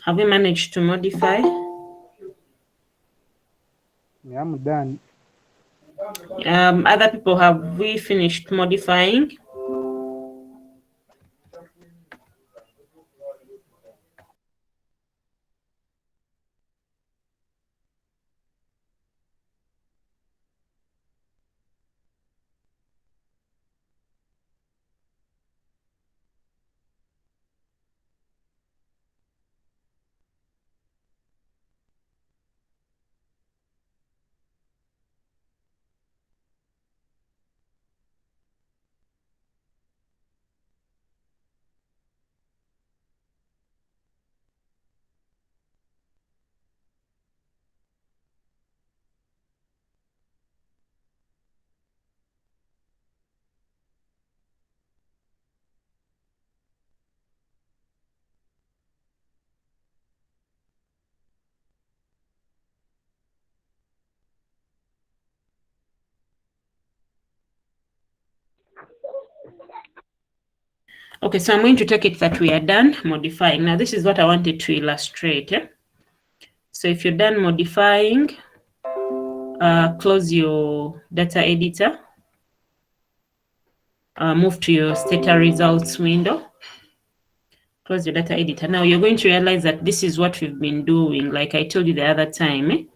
Have we managed to modify? Yeah, I'm done. Other people, have we finished modifying? Okay, so I'm going to take it that we are done modifying. Now, this is what I wanted to illustrate. So if you're done modifying, close your data editor, move to your data results window, close your data editor. Now, you're going to realize that this is what we've been doing. Like I told you the other time,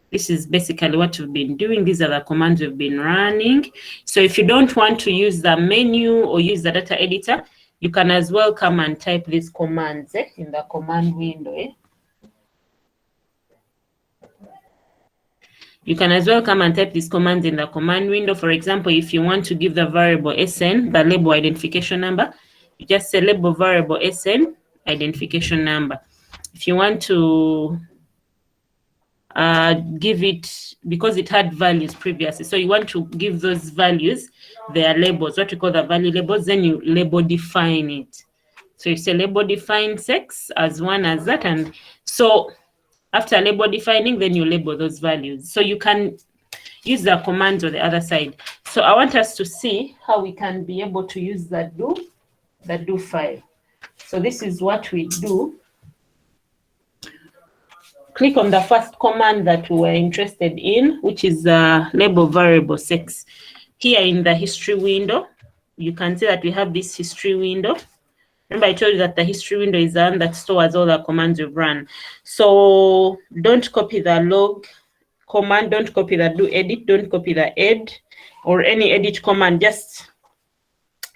this is basically what we've been doing. These are the commands we've been running. So if you don't want to use the menu or use the data editor, you can as well come and type these commands in the command window. You can as well come and type these commands in the command window. For example, if you want to give the variable SN the label identification number, you just say label variable SN identification number. If you want to give it, because it had values previously, so you want to give those values their labels, what we call the value labels, then you label define it. So you say label define sex as one as that, and so after label defining, then you label those values. So you can use the commands on the other side. So I want us to see how we can be able to use the do file. So this is what we do. Click on the first command that we were interested in, which is label variable sex. Here in the history window, you can see that we have this history window. Remember, I told you that the history window is the one that stores all the commands you've run. So don't copy the log command, don't copy the do edit, don't copy the add or any edit command. Just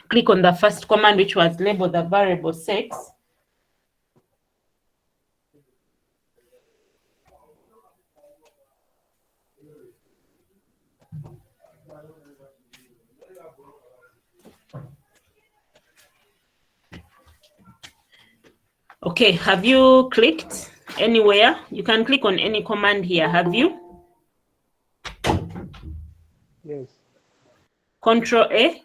click on the first command, which was label the variable sex. Okay, have you clicked anywhere? You can click on any command here, have you? Yes. Control A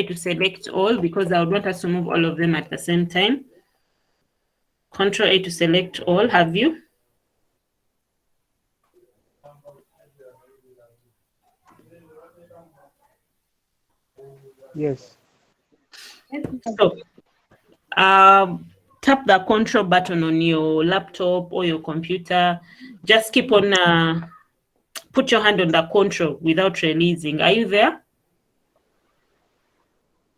to select all, because I would want us to move all of them at the same time. Control A to select all, have you? Yes. So, tap the control button on your laptop or your computer. Just keep on, put your hand on the control without releasing. Are you there?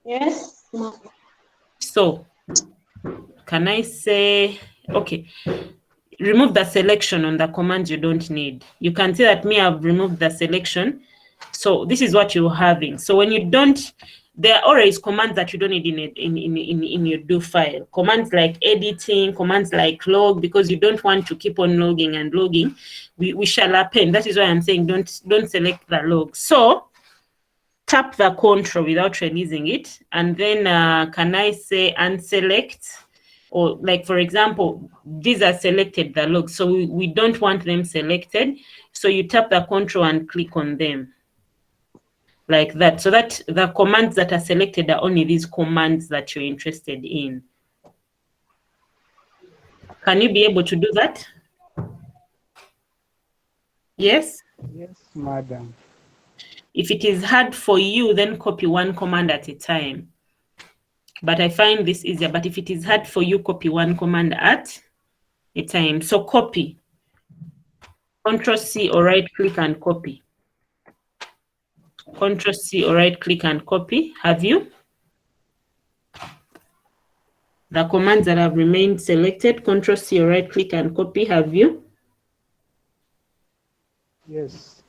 Yes. So, can I say, okay, remove the selection on the commands you don't need. You can see that me, I've removed the selection. So this is what you're having. So when you don't, there are always commands that you don't need in your do file. Commands like editing, commands like log, because you don't want to keep on logging and logging. We shall append. That is why I'm saying don't select the log. So tap the control without releasing it, and then can I say unselect? Or like, for example, these are selected, the logs, so we don't want them selected. So you tap the control and click on them like that, so that the commands that are selected are only these commands that you're interested in. Can you be able to do that? Yes? Yes, madam. If it is hard for you, then copy one command at a time. But I find this easier. But if it is hard for you, copy one command at a time. So copy. Control C or right click and copy. Control C or right click and copy. Have you? The commands that have remained selected, Control C or right click and copy. Have you? Yes.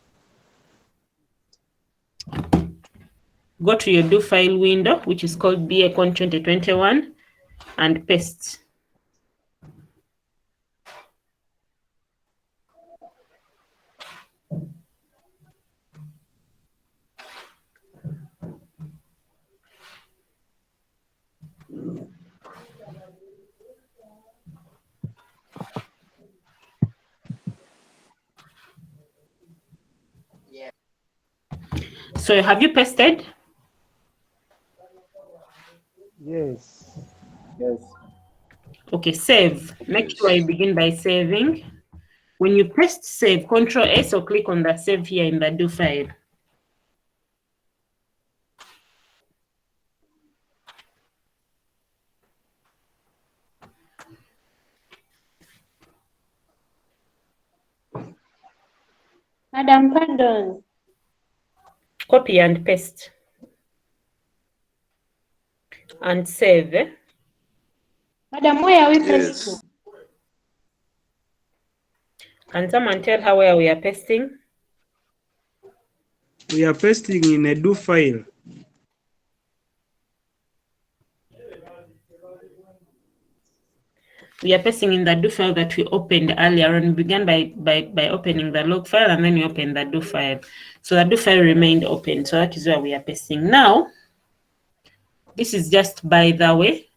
Go to your do file window, which is called BAcon 2021, and paste. So have you pasted? Yes. Yes. Okay, save. Make sure you begin by saving. When you paste save, Control S or click on the save here in the do file. Madam, pardon. Copy and paste. And save. Madam, where are we Yes. pasting? Can someone tell her where we are pasting? We are pasting in a do file. We are pasting in the do file that we opened earlier on. We began by opening the log file, and then we opened the do file. So the do file remained open. So that is where we are pasting. Now, this is just by the way.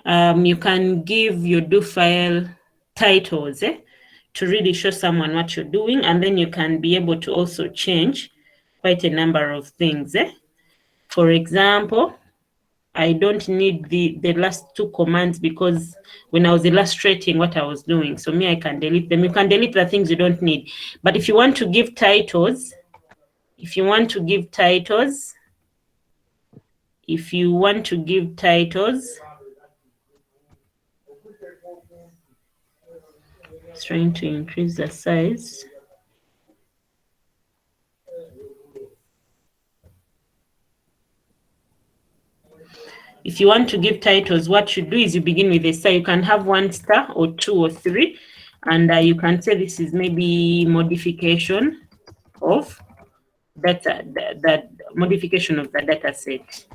You can give your do file titles to really show someone what you're doing, and then you can be able to also change quite a number of things. For example, I don't need the last two commands because when I was illustrating what I was doing, so me, I can delete them. You can delete the things you don't need. But if you want to give titles, it's trying to increase the size. If you want to give titles, what you do is you begin with a star. You can have 1 star or 2 or 3, and you can say this is maybe modification of data, that modification of the data set.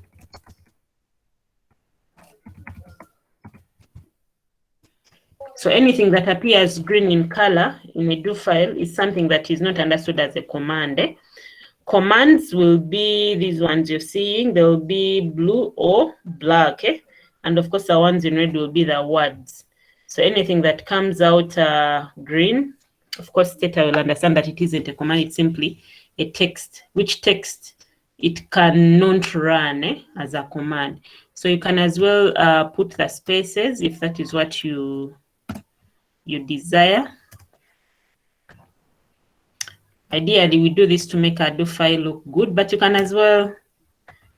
So anything that appears green in color in a do file is something that is not understood as a command. Commands will be these ones you're seeing. They will be blue or black. And of course, the ones in red will be the words. So anything that comes out green, of course, Theta will understand that it isn't a command. It's simply a text, which text it cannot run as a command. So you can as well put the spaces if that is what you desire. Ideally, we do this to make our do file look good, but you can as well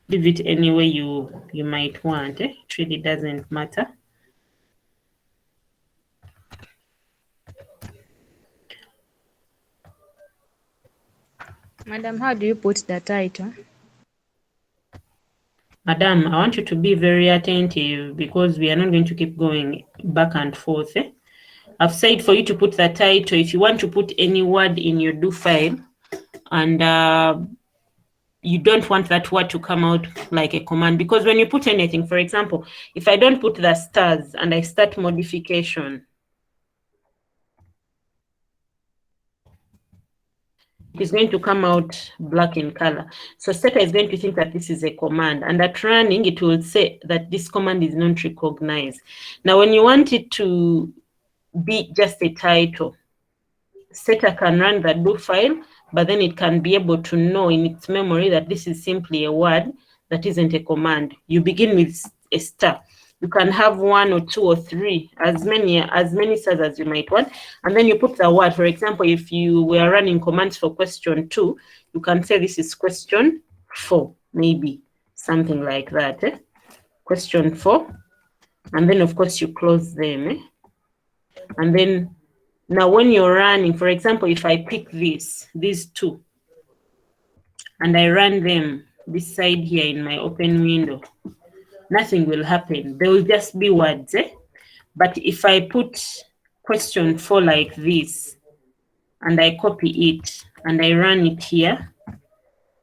leave it any way you might want. It really doesn't matter. Madam, how do you put the title? Madam, I want you to be very attentive because we are not going to keep going back and forth. I've said for you to put the title. If you want to put any word in your do file and you don't want that word to come out like a command, because when you put anything, for example, if I don't put the stars and I start modification, it's going to come out black in color. So Stata is going to think that this is a command, and at running, it will say that this command is not recognized. Now, when you want it to be just a title, Stata can run the do file, but then it can be able to know in its memory that this is simply a word that isn't a command. You begin with a star. You can have 1 or 2 or 3, as many stars as you might want, and then you put the word. For example, if you were running commands for question 2, you can say this is question 4, maybe something like that. Question 4, and then of course you close them. And then now when you're running, for example, if I pick these two, and I run them this side here in my open window, nothing will happen. There will just be words. But if I put question 4 like this, and I copy it, and I run it here,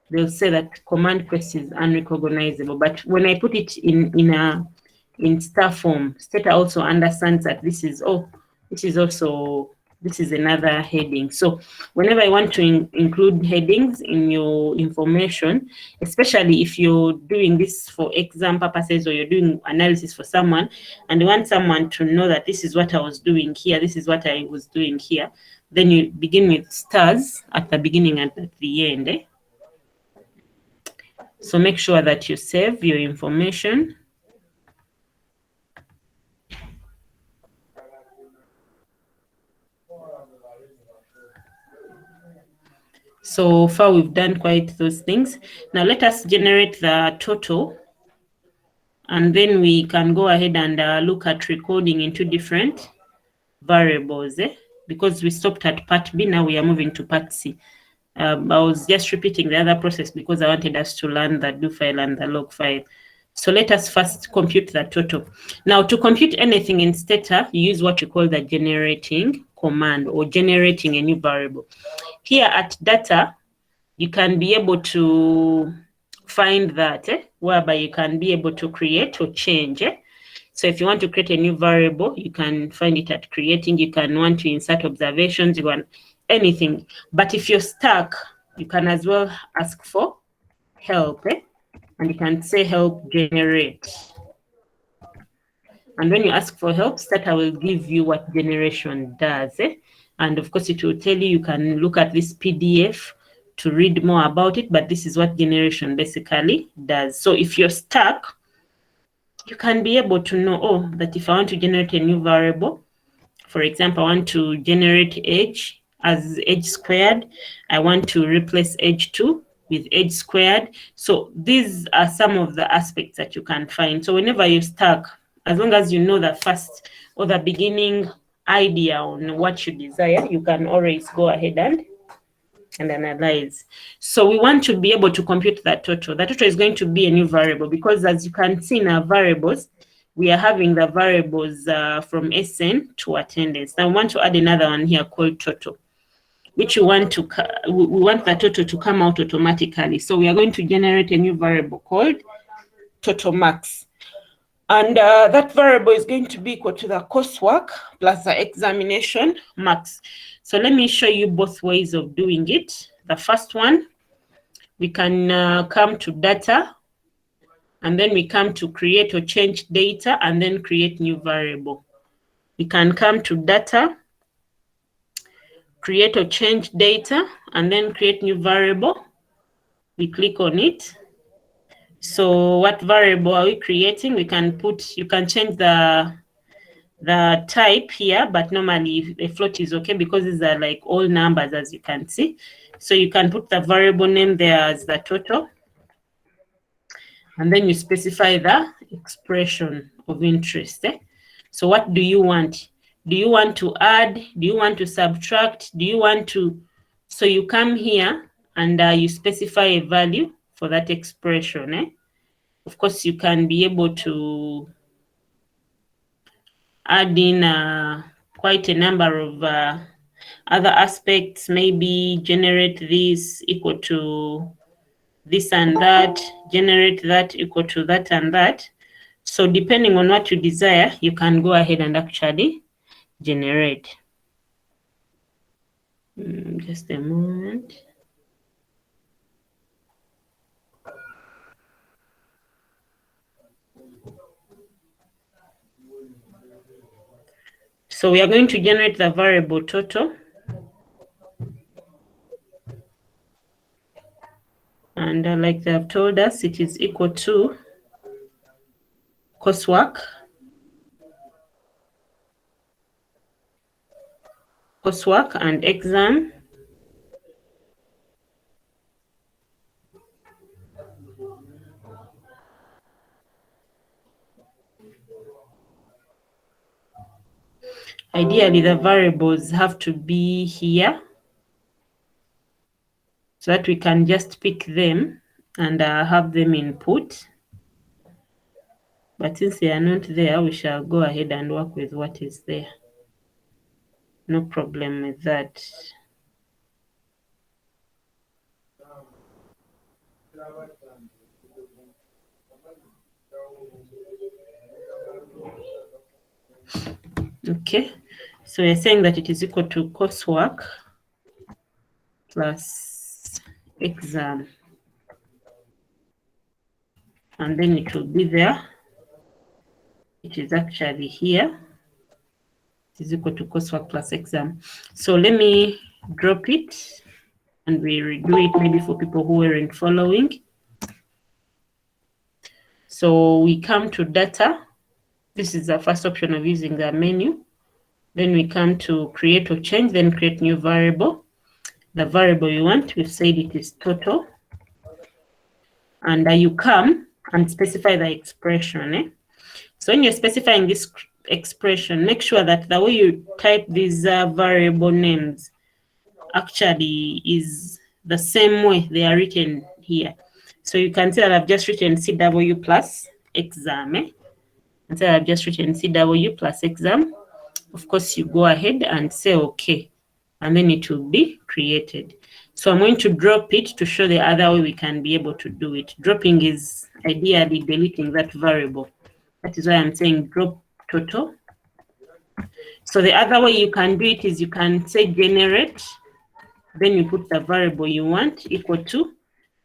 they'll say that command quest is unrecognizable. But when I put it in star form, Stata also understands that this is this is another heading. So whenever I want to include headings in your information, especially if you're doing this for exam purposes or you're doing analysis for someone and you want someone to know that this is what I was doing here, this is what I was doing here, then you begin with stars at the beginning and at the end. So make sure that you save your information. So far, we've done quite those things. Now let us generate the total. And then we can go ahead and look at recording into different variables. Because we stopped at part B, now we are moving to part C. I was just repeating the other process because I wanted us to learn the do file and the log file. So let us first compute the total. Now to compute anything in Stata, you use what you call the generating command or generating a new variable. Here at data, you can be able to find that, whereby you can be able to create or change. So if you want to create a new variable, you can find it at creating. You can want to insert observations, you want anything. But if you're stuck, you can as well ask for help, and you can say help generate. And when you ask for help, Stata will give you what generation does. And of course, it will tell you, you can look at this PDF to read more about it, but this is what generation basically does. So if you're stuck, you can be able to know, oh, that if I want to generate a new variable, for example, I want to generate age as age squared. I want to replace age 2 with age squared. So these are some of the aspects that you can find. So whenever you're stuck, as long as you know the first or the beginning idea on what you desire, you can always go ahead and analyze. So we want to be able to compute that total. The total is going to be a new variable because as you can see in our variables, we are having the variables from SN to attendance. Now we want to add another one here called total, which we want the total to come out automatically. So we are going to generate a new variable called total max. And that variable is going to be equal to the coursework plus the examination marks. So let me show you both ways of doing it. The first one, we can come to data, and then we come to create or change data, and then create new variable. We can come to data, create or change data, and then create new variable. We click on it. So what variable are we creating? We can you can change the type here, but normally a float is okay because these are like all numbers, as you can see. So you can put the variable name there as the total, and then you specify the expression of interest. So what do you want? Do you want to add? Do you want to subtract? Do you want to? So you come here and you specify a value for that expression. Of course, you can be able to add in quite a number of other aspects, maybe generate this equal to this and that, generate that equal to that and that. So depending on what you desire, you can go ahead and actually generate. Just a moment. So we are going to generate the variable total. And like they have told us, it is equal to coursework and exam. Ideally, the variables have to be here so that we can just pick them and have them input. But since they are not there, we shall go ahead and work with what is there. No problem with that. Okay, so we're saying that it is equal to coursework plus exam. And then it will be there. It is actually here. It is equal to coursework plus exam. So let me drop it and we redo it maybe for people who weren't following. So we come to data. This is the first option of using the menu. Then we come to create or change, then create new variable. The variable you want, we've said it is total. And you come and specify the expression. So when you're specifying this expression, make sure that the way you type these variable names actually is the same way they are written here. So you can see that I've just written CW plus exam. And so I've just written CW plus exam. Of course, you go ahead and say OK, and then it will be created. So I'm going to drop it to show the other way we can be able to do it. Dropping is ideally deleting that variable. That is why I'm saying drop total. So the other way you can do it is you can say generate, then you put the variable you want equal to,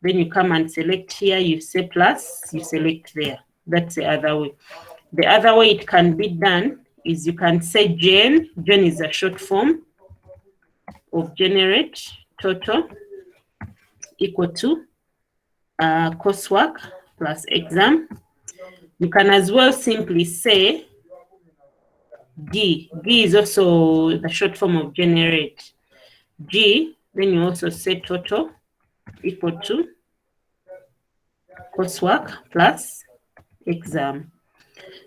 then you come and select here, you say plus, you select there. That's the other way. The other way it can be done is you can say gen. Gen is a short form of generate total equal to coursework plus exam. You can as well simply say G. G is also the short form of generate. G, then you also say total equal to coursework plus exam.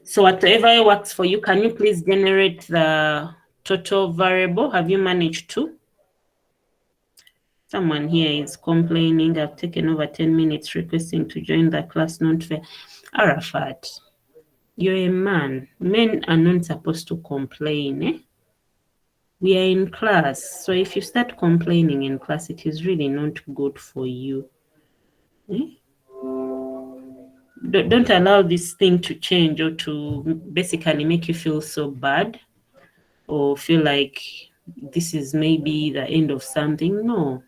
So whatever works for you, can you please generate the total variable? Have you managed to? Someone here is complaining. I've taken over 10 minutes requesting to join the class, not fair. Arafat, you're a man. Men are not supposed to complain. We are in class. So if you start complaining in class, it is really not good for you. Don't allow this thing to change or to basically make you feel so bad or feel like this is maybe the end of something. No.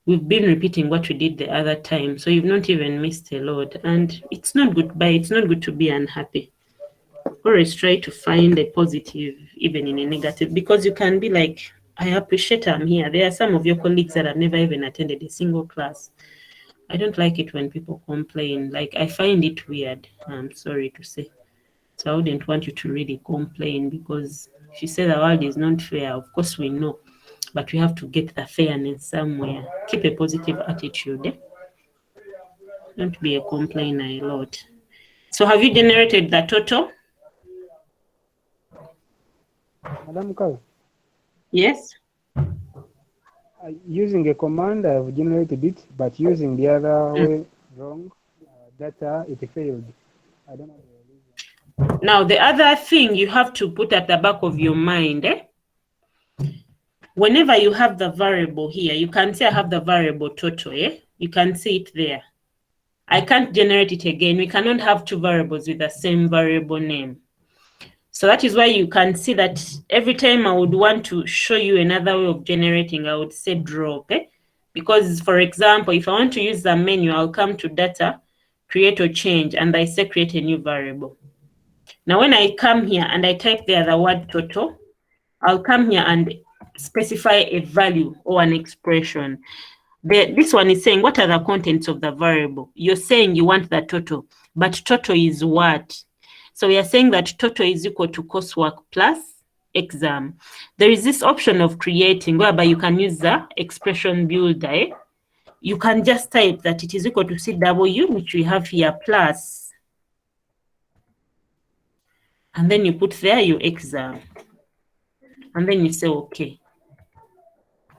We've been repeating what we did the other time, so you've not even missed a lot. And it's not good, but it's not good to be unhappy. Always try to find a positive, even in a negative, because you can be like, I appreciate I'm here. There are some of your colleagues that have never even attended a single class. I don't like it when people complain. Like, I find it weird, I'm sorry to say. So I wouldn't want you to really complain, because if you say the world is not fair, of course we know, but we have to get the fairness somewhere. Keep a positive attitude. Don't be a complainer a lot. So have you generated the total? Madam Kau, Yes. using a command, I've generated it, but using the other way wrong, data, it failed. I don't know the reason. Now, the other thing you have to put at the back of your mind, whenever you have the variable here, you can say I have the variable total, You can see it there. I can't generate it again. We cannot have two variables with the same variable name. So that is why you can see that every time I would want to show you another way of generating, I would say drop, Because, for example, if I want to use the menu, I'll come to data, create or change, and I say create a new variable. Now, when I come here and I type there the word total, I'll come here and specify a value or an expression. This one is saying, what are the contents of the variable? You're saying you want the total, but total is what? So we are saying that total is equal to coursework plus exam. There is this option of creating whereby you can use the expression builder. You can just type that it is equal to CW, which we have here, plus and then you put there your exam, and then you say okay,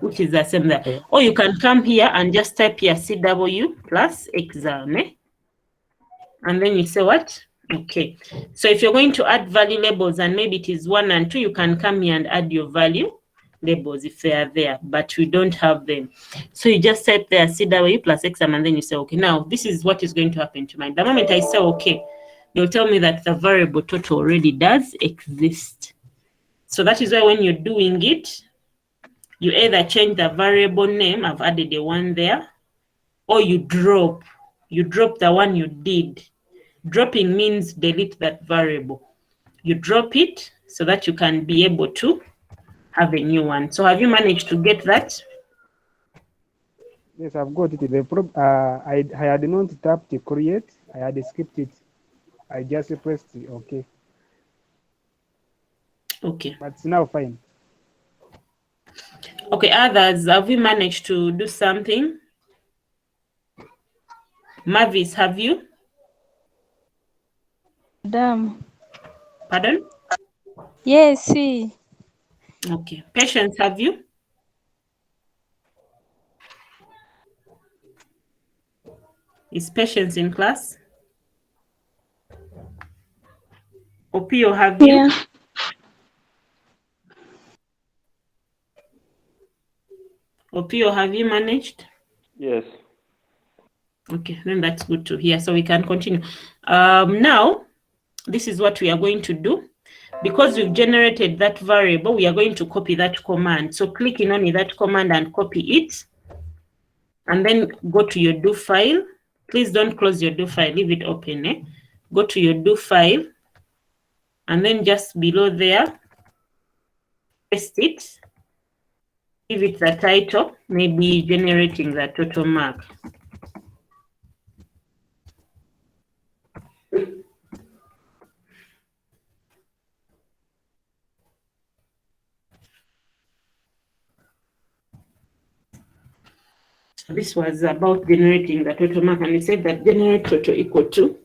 which is the same there. Okay. Or you can come here and just type here CW plus exam, and then you say what? Okay. So if you're going to add value labels and maybe it is 1 and 2, you can come here and add your value labels if they are there, but we don't have them. So you just type there CW plus exam, and then you say okay. Now this is what is going to happen to mine. The moment I say okay, they'll tell me that the variable total already does exist. So that is why when you're doing it, you either change the variable name, I've added a 1 there, or you drop the one you did. Dropping means delete that variable. You drop it so that you can be able to have a new one. So have you managed to get that? Yes, I've got it. I had not tapped the create. I had skipped it. I just pressed OK. Okay. But it's now fine. Okay, others, have we managed to do something? Mavis, have you? Madam. Pardon? Yes, see. Okay. Patience, have you? Is Patience in class? Opio, have you? Yeah. Opio, have you managed? Yes. Okay, then that's good to hear. So we can continue. Now, this is what we are going to do. Because we've generated that variable, we are going to copy that command. So click in on that command and copy it. And then go to your do file. Please don't close your do file, leave it open. Go to your do file. And then just below there, paste it. Give it the title, maybe generating the total mark. So this was about generating the total mark, and we said that generate total equal to.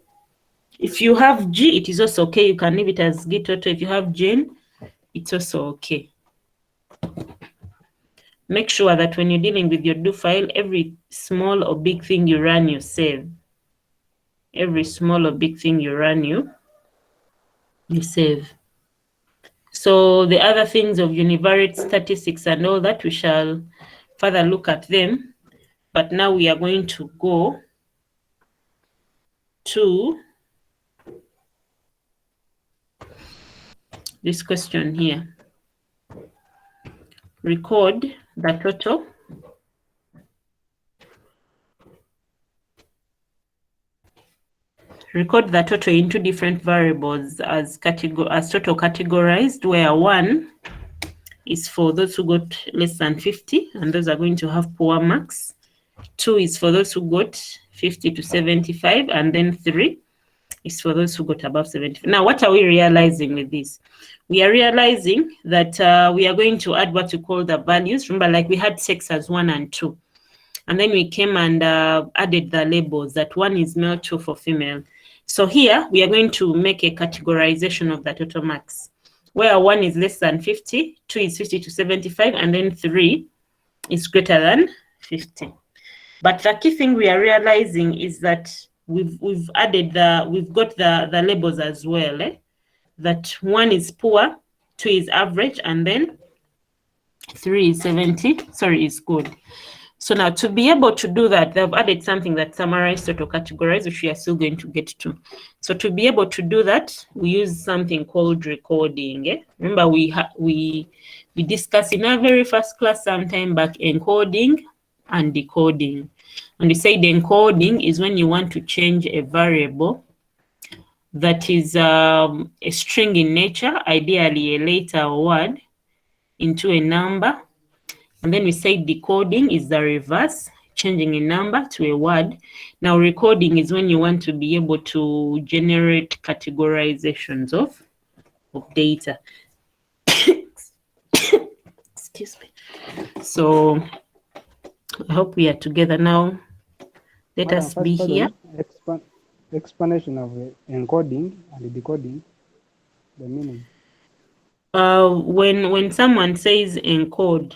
If you have G, it is also okay. You can leave it as G total. If you have Gen, it's also okay. Make sure that when you're dealing with your do file, every small or big thing you run, you save. Every small or big thing you run, you save. So the other things of univariate statistics and all that, we shall further look at them. But now we are going to go to this question here. Record the total. Record the total in two different variables as total categorized, where 1 is for those who got less than 50, and those are going to have poor marks. 2 is for those who got 50 to 75, and then 3 is for those who got above 75. Now, what are we realizing with this? We are realizing that we are going to add what we call the values. Remember, like we had sex as 1 and 2. And then we came and added the labels that 1 is male, 2 for female. So here, we are going to make a categorization of the total marks, where 1 is less than 50, 2 is 50 to 75, and then 3 is greater than 50. But the key thing we are realizing is that we've got the labels as well. That 1 is poor, 2 is average, and then 3 is 70. Sorry, is good. So now to be able to do that, they've added something that summarized total categorized, which we are still going to get to. So to be able to do that, we use something called recording. Remember, we discussed in our very first class sometime back encoding and decoding. And we said encoding is when you want to change a variable that is a string in nature, ideally a letter or word, into a number. And then we say decoding is the reverse, changing a number to a word. Now recording is when you want to be able to generate categorizations of data. Excuse me. So I hope we are together now. Let us be here. Explanation of encoding and decoding. the meaning. When someone says encode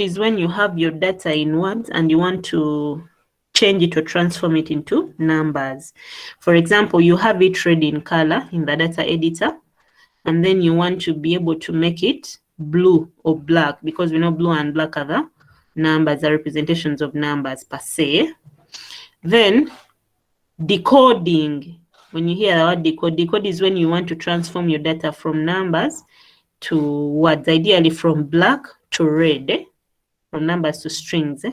is when you have your data in words and you want to change it or transform it into numbers. For example, you have it read in color in the data editor, and then you want to be able to make it blue or black, because we know blue and black are the numbers, are representations of numbers per se. Then decoding, when you hear the word decode is when you want to transform your data from numbers to words, ideally from black to red, from numbers to strings.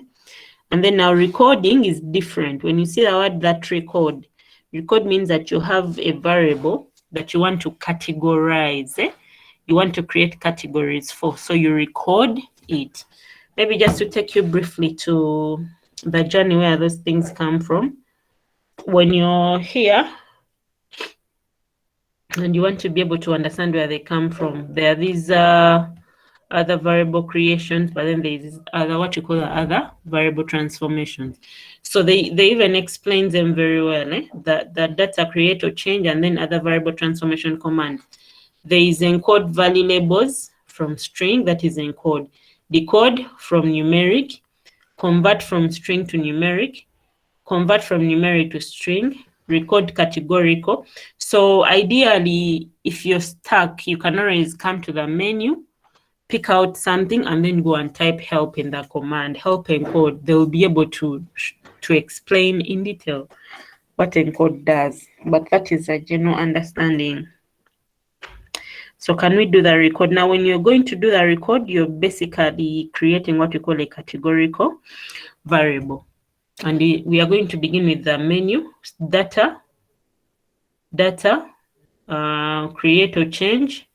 And then now recording is different. When you see the word that record means that you have a variable that you want to categorize. You want to create categories for, so you record it. Maybe just to take you briefly to the journey where those things come from. When you're here and you want to be able to understand where they come from, there are these other variable creations, but then there's other, what you call other variable transformations. So they even explain them very well, that data create or change, and then other variable transformation command. There is encode value labels from string, that is encode. Decode from numeric, convert from string to numeric, convert from numeric to string, record categorical. So ideally, if you're stuck, you can always come to the menu, pick out something, and then go and type help in the command, help encode. They'll be able to explain in detail what encode does, but that is a general understanding. So can we do the record? Now, when you're going to do the record, you're basically creating what we call a categorical variable. And we are going to begin with the menu, data, create or change,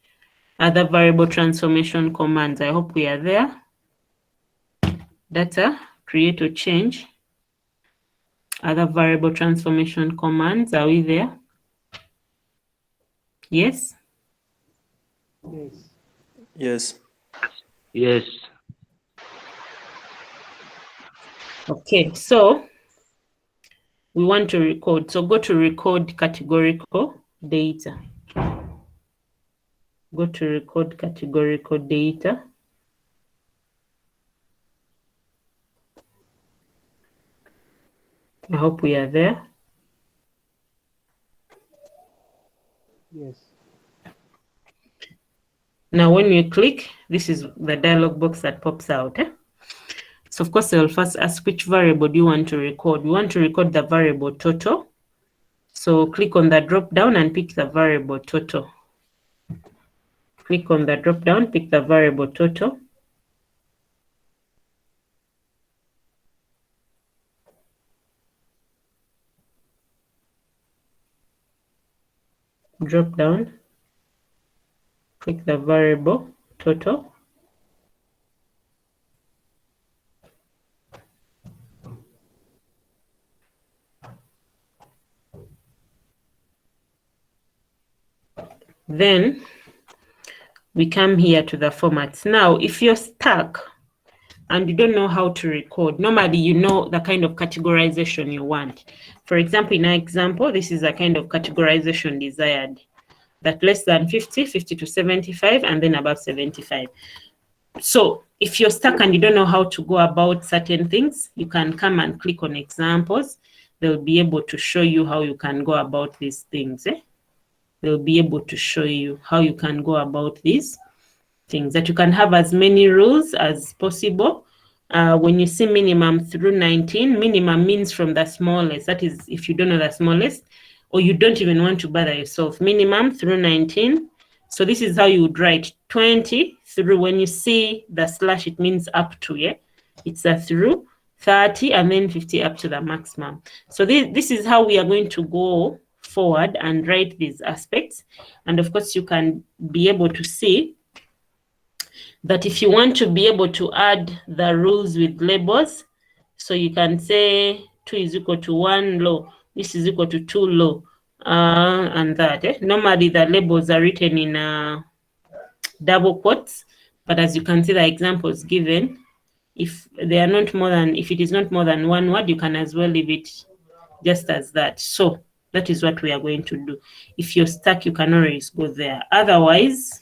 other variable transformation commands. I hope we are there. Data, create or change, other variable transformation commands. Are we there? Yes? Yes. Yes. Yes. Okay, so we want to record. So go to record categorical data. Go to record categorical data. I hope we are there. Yes. Now, when you click, this is the dialog box that pops out. So, of course, I'll first ask which variable do you want to record. We want to record the variable total. So, click on the drop down and pick the variable total. Click on the drop down, pick the variable total. Drop down, click the variable total. Then we come here to the formats. Now, if you're stuck and you don't know how to record, normally you know the kind of categorization you want. For example, in our example, this is the kind of categorization desired. That less than 50, 50 to 75, and then above 75. So if you're stuck and you don't know how to go about certain things, you can come and click on examples. They'll be able to show you how you can go about these things. They'll be able to show you how you can go about these things, that you can have as many rules as possible. When you see minimum through 19, minimum means from the smallest. That is, if you don't know the smallest, or you don't even want to bother yourself, minimum through 19. So this is how you would write 20 through. When you see the slash, it means up to, yeah? It's a through, 30, and then 50 up to the maximum. So this is how we are going to go forward and write these aspects. And of course, you can be able to see that if you want to be able to add the rules with labels, so you can say 2 is equal to 1 low, this is equal to 2 low, and that. Normally, the labels are written in double quotes, but as you can see, the examples given, if they are not more than, if it is not more than one word, you can as well leave it just as that. So That is what we are going to do. If you're stuck, you can always go there. Otherwise,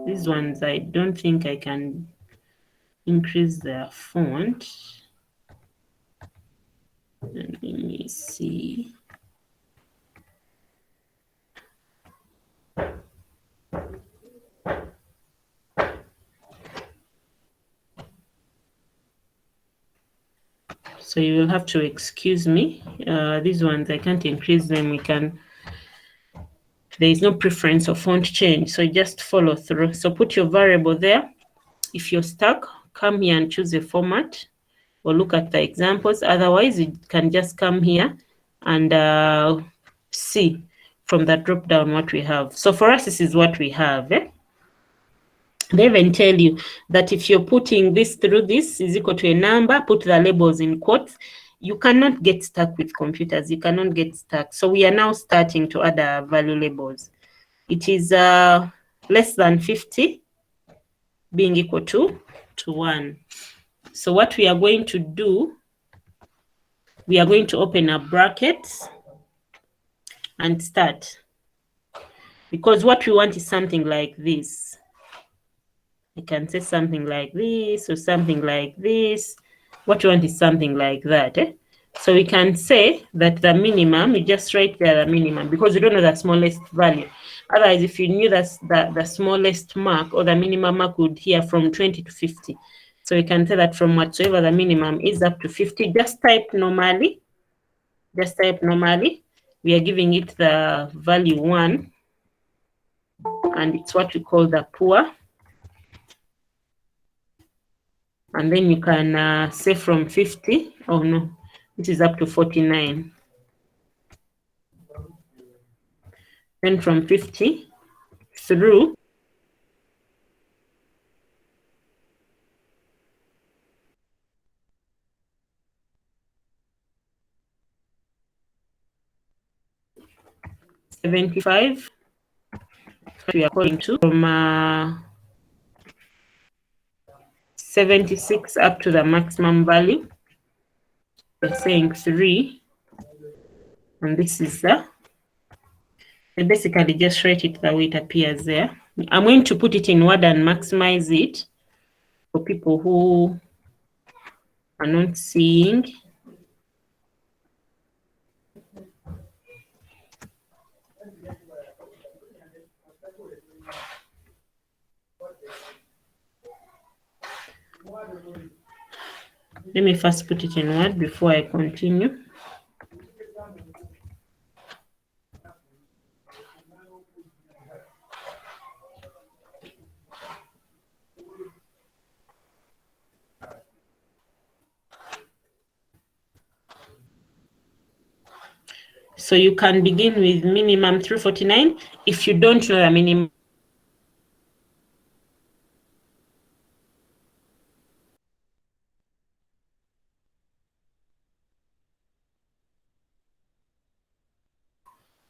these ones, I don't think I can increase their font. Let me see. So you will have to excuse me. These ones, I can't increase them. There is no preference of font change. So just follow through. So put your variable there. If you're stuck, come here and choose a format or look at the examples. Otherwise, you can just come here and see from the drop down what we have. So for us, this is what we have. They even tell you that if you're putting this through this is equal to a number, put the labels in quotes. You cannot get stuck with computers. You cannot get stuck. So we are now starting to add our value labels. It is less than 50 being equal to 1. So what we are going to do, we are going to open a bracket and start. Because what we want is something like this. I can say something like this or something like this. What you want is something like that. So we can say that the minimum, we just write there the minimum because we don't know the smallest value. Otherwise, if you knew that the smallest mark or the minimum mark would here from 20 to 50. So we can say that from whatsoever the minimum is up to 50, just type normally. Just type normally. We are giving it the value 1. And it's what we call the poor. And then you can say from 50, oh no, this is up to 49. Then from 50 through $75, we are calling to from 76 up to the maximum value. We're saying 3, and this is I basically just write it the way it appears there. I'm going to put it in Word and maximize it for people who are not seeing. Let me first put it in Word before I continue. So you can begin with minimum through 49. If you don't know the minimum,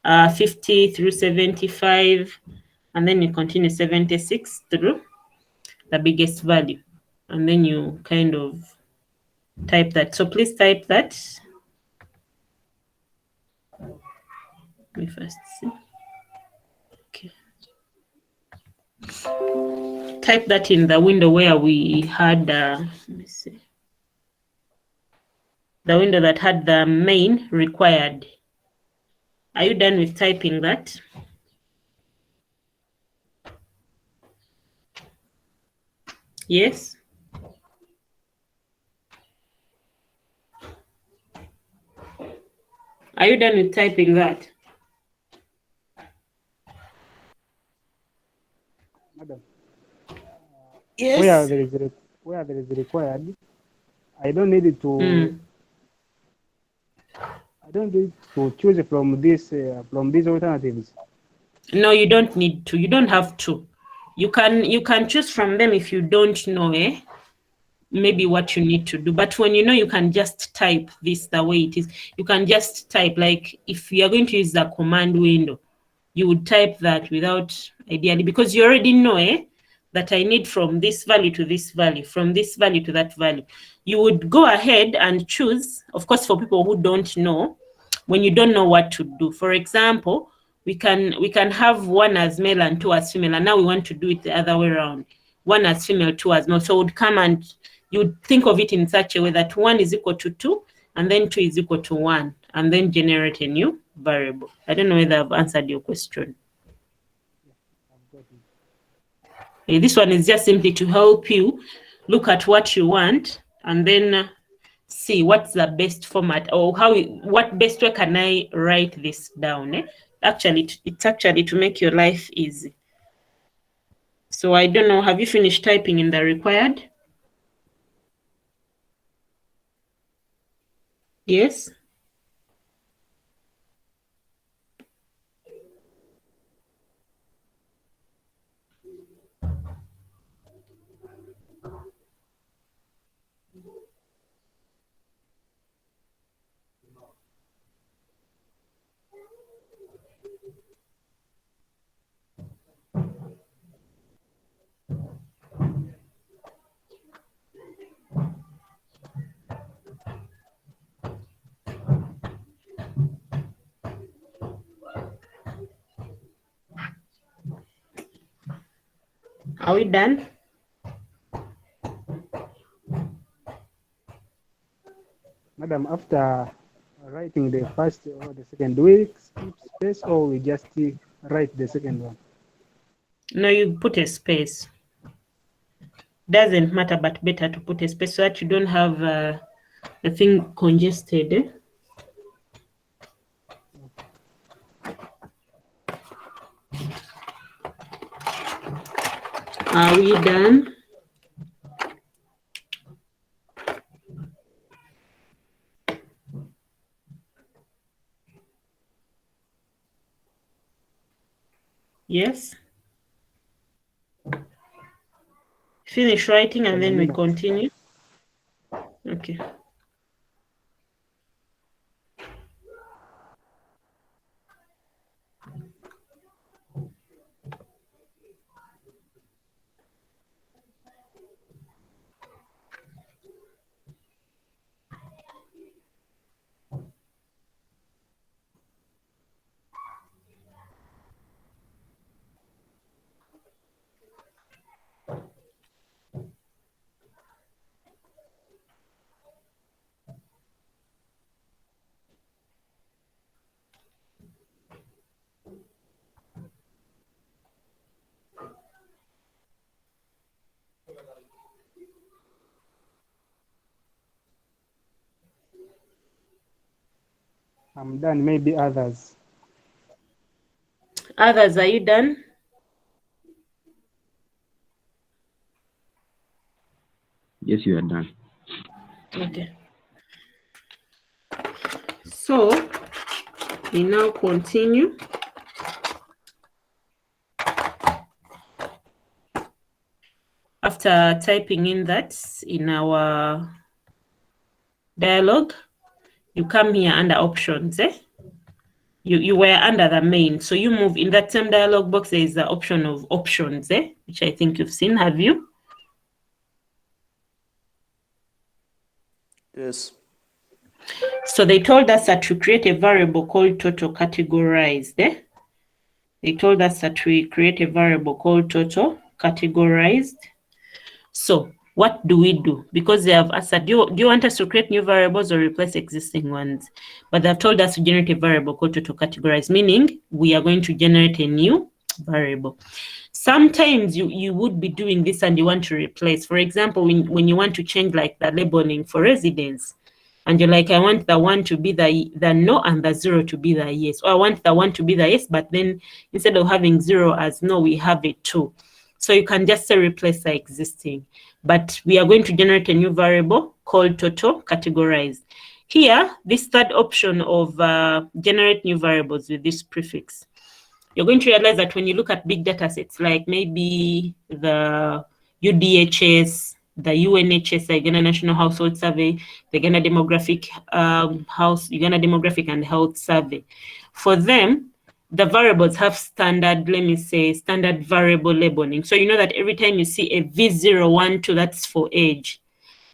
uh, 50 through 75, and then you continue 76 through the biggest value. And then you kind of type that. So please type that. Let me first see. Okay. Type that in the window where we had, let me see. The window that had the main required. Are you done with typing that? Yes. Are you done with typing that? Madam, Yes. where there is required, I don't need to. I don't need to choose from these alternatives. No, you don't need to. You don't have to. You can choose from them if you don't know, maybe what you need to do. But when you know, you can just type this the way it is. You can just type, like if you're going to use the command window, you would type that without ideally, because you already know that I need from this value to this value, from this value to that value. You would go ahead and choose, of course, for people who don't know, when you don't know what to do. For example, we can have 1 as male and 2 as female, and now we want to do it the other way around. 1 as female, 2 as male. So would come and you'd think of it in such a way that 1 is equal to 2, and then 2 is equal to 1, and then generate a new variable. I don't know whether I've answered your question. This one is just simply to help you look at what you want and then see what's the best format, or what best way can I write this down. Actually, it's actually to make your life easy. So I don't know, have you finished typing in the required? Yes? Are we done? Madam, after writing the first or the second, do we skip space or we just write the second one? No, you put a space. Doesn't matter, but better to put a space so that you don't have the thing congested. Are we done? Yes. Finish writing and then we continue. Okay. I'm done, maybe others. Others, are you done? Yes, you are done. Okay. So we now continue. After typing in that in our dialogue, you come here under options. You were under the main, so you move in that same dialog box. There is the option of options, which I think you've seen. Have you? Yes. So they told us that to create a variable called total categorized. They told us that we create a variable called total categorized. So what do we do? Because they have asked, do you want us to create new variables or replace existing ones? But they've told us to generate a variable called total categorized, meaning we are going to generate a new variable. Sometimes you would be doing this and you want to replace. For example, when you want to change like the labeling for residence, and you're like, I want the 1 to be the no and the 0 to be the yes. Or I want the 1 to be the yes, but then instead of having 0 as no, we have a 2. So you can just say replace the existing. But we are going to generate a new variable called total categorized. Here, this third option of generate new variables with this prefix, you're going to realize that when you look at big data sets, like maybe the UDHS, the UNHS, the Uganda National Household Survey, the Uganda Demographic Uganda Demographic and Health Survey. For them, the variables have standard, let me say, standard variable labeling. So you know that every time you see a V012, that's for age.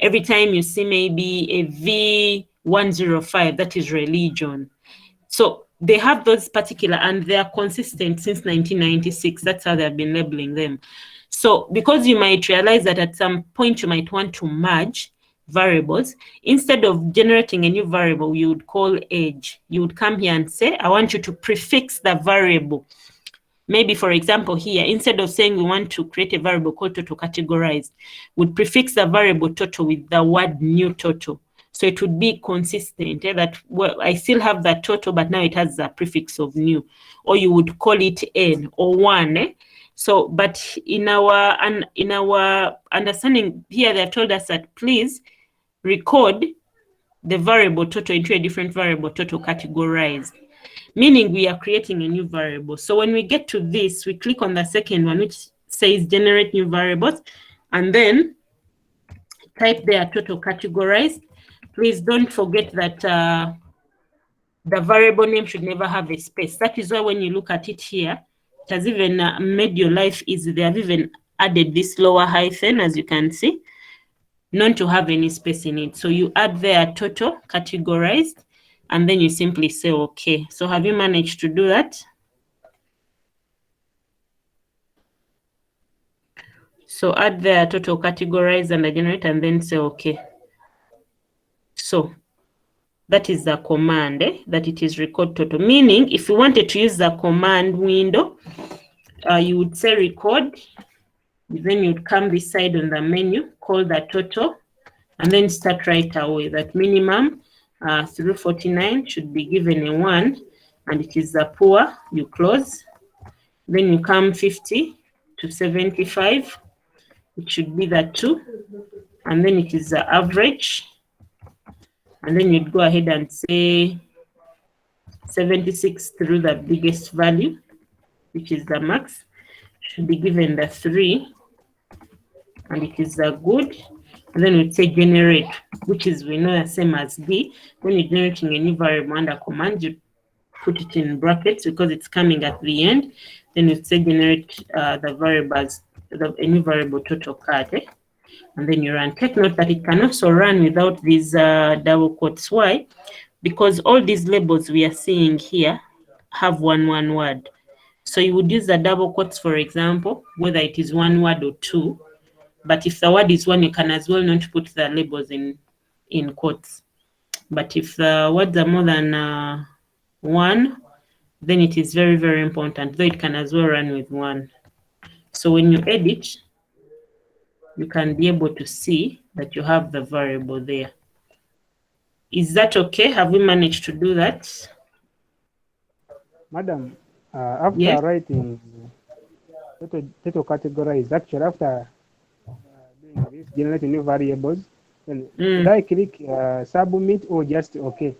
Every time you see maybe a V105, that is religion. So they have those particular, and they are consistent since 1996. That's how they've been labeling them. So because you might realize that at some point you might want to merge variables, instead of generating a new variable you would call age, you would come here and say, I want you to prefix the variable. Maybe, for example, here, instead of saying we want to create a variable called total categorized, would prefix the variable total with the word new total. So it would be consistent, that well, I still have that total, but now it has the prefix of new. Or you would call it n or 1. So, but in our understanding here, they have told us that please record the variable total into a different variable total categorized, meaning we are creating a new variable. So when we get to this, we click on the second one, which says generate new variables, and then type there total categorized. Please don't forget that the variable name should never have a space. That is why when you look at it here, it has even made your life easy. They have even added this lower hyphen, as you can see, not to have any space in it. So you add there total categorized, and then you simply say okay. So have you managed to do that? So add there total categorize and generate, and then say okay. So that is the command, that it is record total. Meaning, if you wanted to use the command window, you would say record, then you'd come this side on the menu, call the total, and then start right away. That minimum through 49 should be given a 1, and it is the poor, you close. Then you come 50 to 75, it should be the 2, and then it is the average. And then you'd go ahead and say 76 through the biggest value, which is the max, should be given the 3, and it is the good. And then we'd say generate, which is, we know, the same as B. When you're generating a new variable under command, you put it in brackets because it's coming at the end. Then we'd say generate the variables, a new variable total card. And then you run. Take note that it can also run without these double quotes. Why? Because all these labels we are seeing here have one word. So you would use the double quotes, for example, whether it is one word or two. But if the word is one, you can as well not put the labels in quotes. But if the words are more than one, then it is very, very important, though it can as well run with one. So when you edit, you can be able to see that you have the variable there. Is that okay? Have we managed to do that? Madam, after Yes. writing total categorize, actually after doing this, generating new variables, then should I click submit or just okay?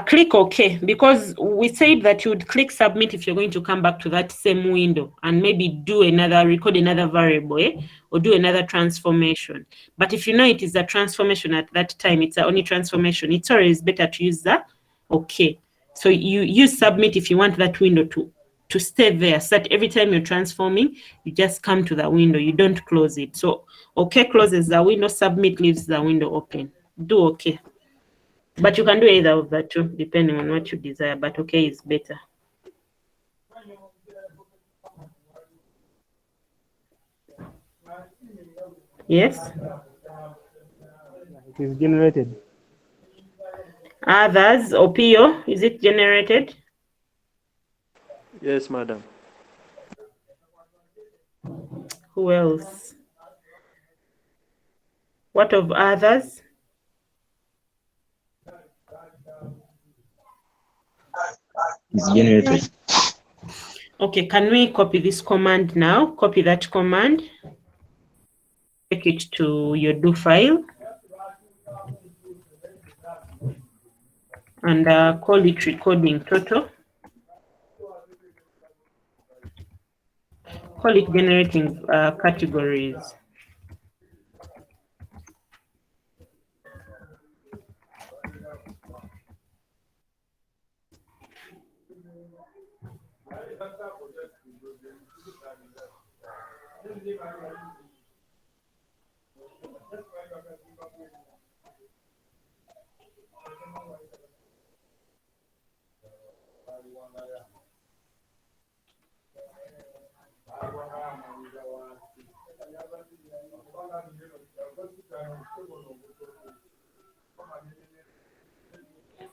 Click OK, because we said that you would click submit if you're going to come back to that same window and maybe do another, record another variable, or do another transformation. But if you know it is a transformation at that time, it's the only transformation, it's always better to use the OK. So you use submit if you want that window to stay there, so that every time you're transforming, you just come to the window, you don't close it. So OK closes the window, submit leaves the window open. Do OK. But you can do either of that too, depending on what you desire, but OK is better. Yes? It is generated. Others, Opio, is it generated? Yes, madam. Who else? What of others? It's generated. Okay, can we copy this command now? Copy that command. Take it to your do file. And call it recording total. Call it generating categories.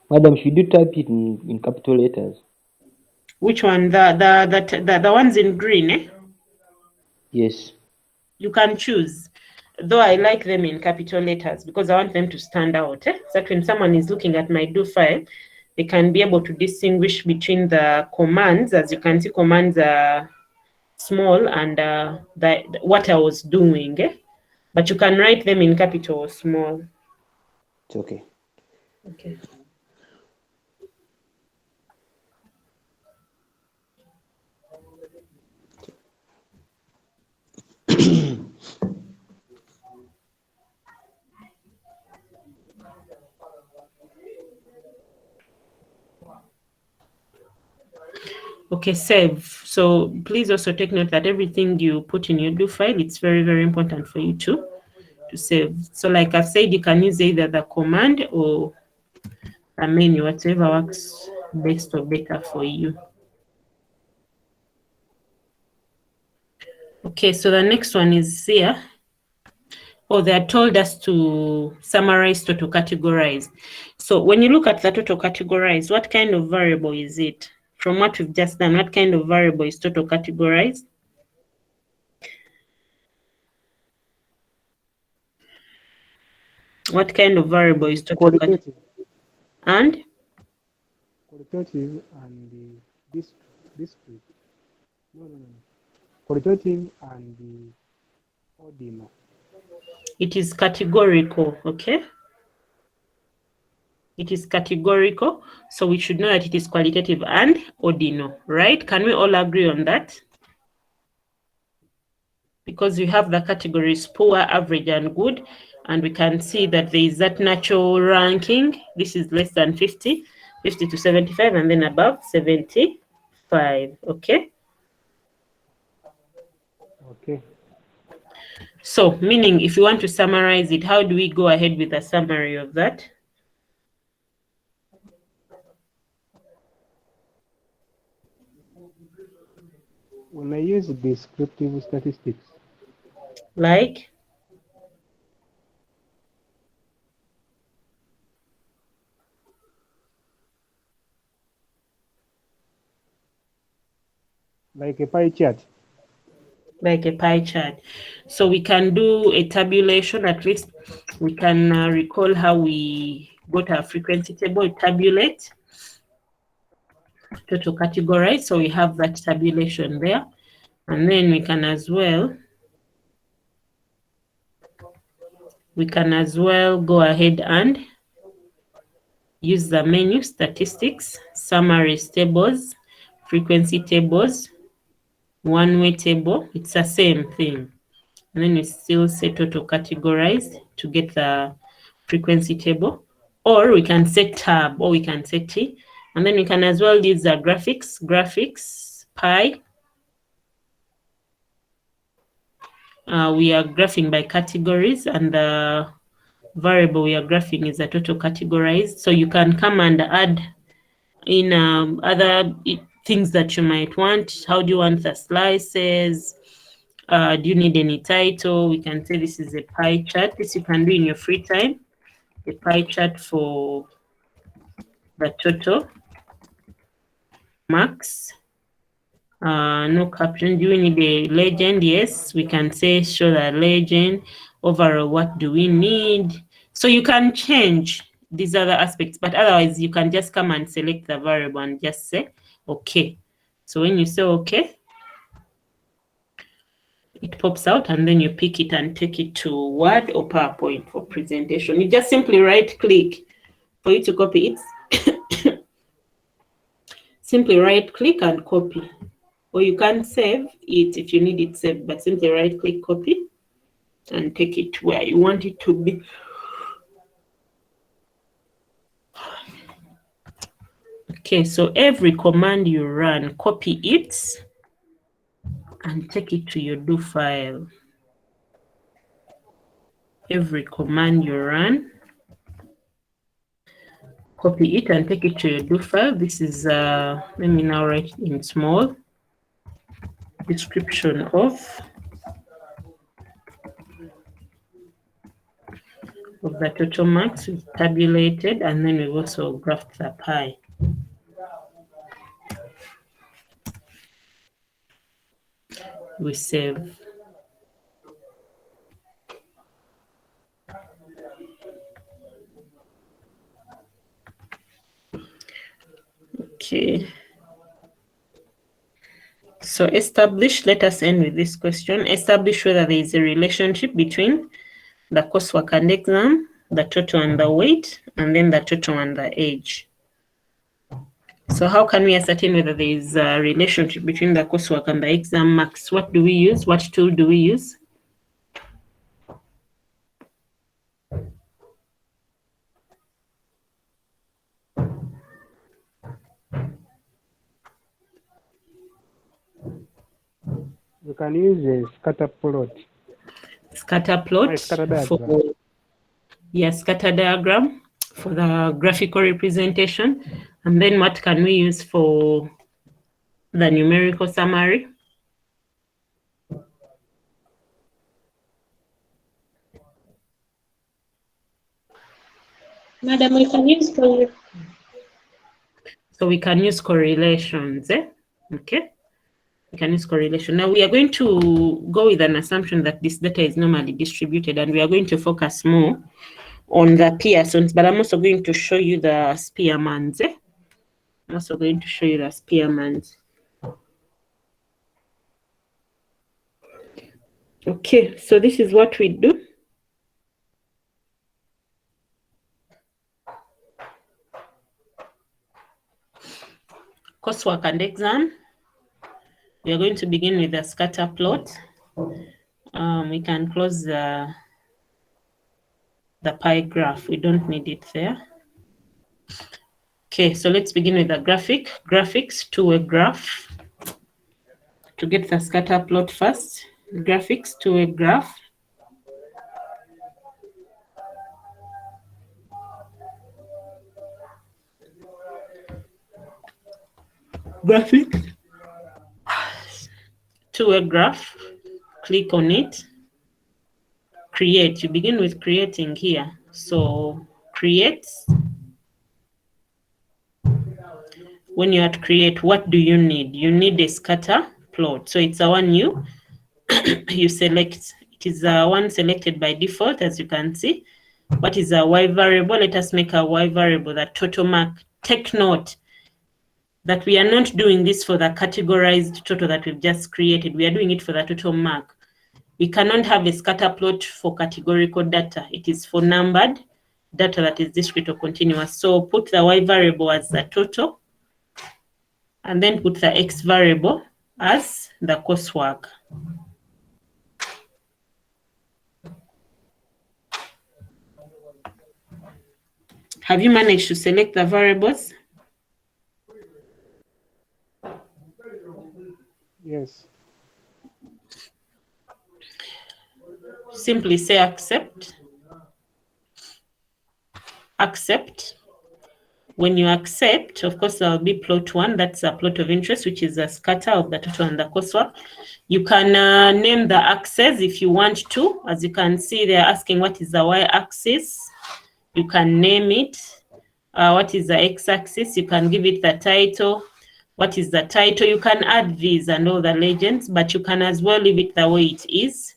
Madam, should you type it in capital letters? Which one? The ones in green, eh? Yes. You can choose. Though I like them in capital letters because I want them to stand out. So that when someone is looking at my do file, they can be able to distinguish between the commands. As you can see, commands are small and what I was doing. Eh? But you can write them in capital or small. It's okay. Okay. Okay, save. So please also take note that everything you put in your do file, it's very, very important for you to save. So like I've said, you can use either the command or a menu, whatever works best or better for you. Okay, so the next one is here. Oh, they are told us to summarize total categorize. So when you look at the total categorize, what kind of variable is it? From what we've just done, what kind of variable is total categorize? What kind of variable is total Qualitative. And? Qualitative and the discrete. No. Qualitative and the ordinal. It is categorical, okay? It is categorical, so we should know that it is qualitative and ordinal, right? Can we all agree on that? Because we have the categories poor, average, and good, and we can see that there is that natural ranking. This is less than 50, 50 to 75, and then above 75, okay? Okay. So, meaning if you want to summarize it, how do we go ahead with a summary of that? When I use descriptive statistics, Like? like a pie chart. Like a pie chart. So we can do a tabulation, at least we can recall how we got our frequency table, tabulate, total categorize. So we have that tabulation there. And then we can as well go ahead and use the menu, statistics, summaries tables, frequency tables, one-way table. It's the same thing. And then we still say total categorized to get the frequency table, or we can set tab, or we can set T, and then we can as well use the graphics, pi. We are graphing by categories, and the variable we are graphing is a total categorized. So you can come and add in other things that you might want. How do you want the slices? Do you need any title? We can say this is a pie chart. This you can do in your free time. A pie chart for the total max. No caption. Do we need a legend? Yes, we can say show the legend. Overall, what do we need? So you can change these other aspects, but otherwise you can just come and select the variable and just say okay. So when you say okay, it pops out and then you pick it and take it to Word or PowerPoint for presentation. You just simply right click for you to copy it. Simply right click and copy. Or you can save it if you need it saved, but simply right click, copy, and take it where you want it to be. Okay, so every command you run, copy it and take it to your do file. Every command you run, copy it and take it to your do file. This is, let me now write in small, description of the total marks we've tabulated, and then we've also graphed the pie. We save. Okay. So establish, let us end with this question. Establish whether there is a relationship between the coursework and exam, the total and the weight, and then the total and the age. So how can we ascertain whether there is a relationship between the coursework and the exam marks? What do we use? What tool do we use? You can use a scatter plot. Scatter plot Scatter diagram. for, yes, scatter diagram for the graphical representation. And then what can we use for the numerical summary? Madam, we can use for So we can use correlations, okay? We can use correlation. Now we are going to go with an assumption that this data is normally distributed, and we are going to focus more on the Pearsons, but I'm also going to show you the Spearmans. I'm also going to show you the Spearmans. Okay, so this is what we do. Coursework and exam. We are going to begin with the scatter plot. We can close the pie graph. We don't need it there. Okay, so let's begin with the graphics, two-way graph. To get the scatter plot first, graphics, two-way graph. Graphics, two-way graph, click on it, create. You begin with creating here. So create. When you're at create, what do you need? You need a scatter plot. So it's the one you select. It is the one selected by default, as you can see. What is a Y variable? Let us make a Y variable, the total mark. Take note that we are not doing this for the categorized total that we've just created. We are doing it for the total mark. We cannot have a scatter plot for categorical data. It is for numbered data that is discrete or continuous. So put the Y variable as the total, and then put the X variable as the coursework. Have you managed to select the variables? Yes. Simply say accept. Accept. When you accept, of course, there will be plot one. That's a plot of interest, which is a scatter of the total and the coursework. You can name the axes if you want to. As you can see, they're asking what is the y-axis. You can name it. What is the x-axis? You can give it the title. What is the title? You can add these and all the legends, but you can as well leave it the way it is.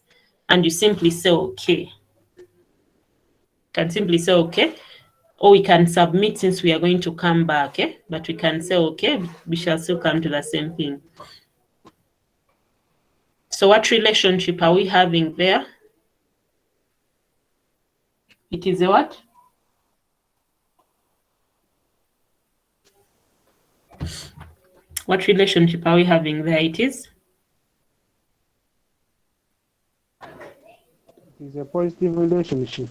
And you simply say, okay. You can simply say, okay. Or we can submit since we are going to come back, but we can say, okay, we shall still come to the same thing. So what relationship are we having there? It is a what? What relationship are we having there? It is? It is a positive relationship.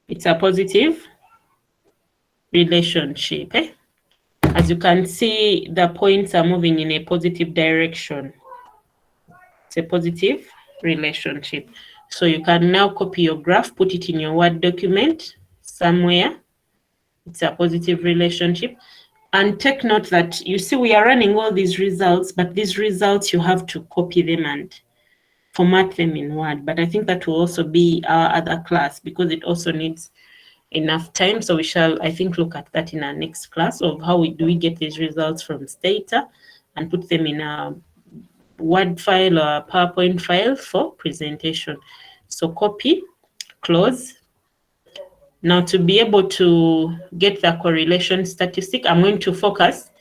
It's a positive relationship. As you can see, the points are moving in a positive direction. It's a positive relationship. So you can now copy your graph, put it in your Word document somewhere. It's a positive relationship. And take note that you see we are running all these results, but these results you have to copy them and format them in Word. But I think that will also be our other class because it also needs enough time. So we shall, I think, look at that in our next class of how do we get these results from Stata and put them in a Word file or a PowerPoint file for presentation. So copy, close. Now to be able to get the correlation statistic, I'm going to focus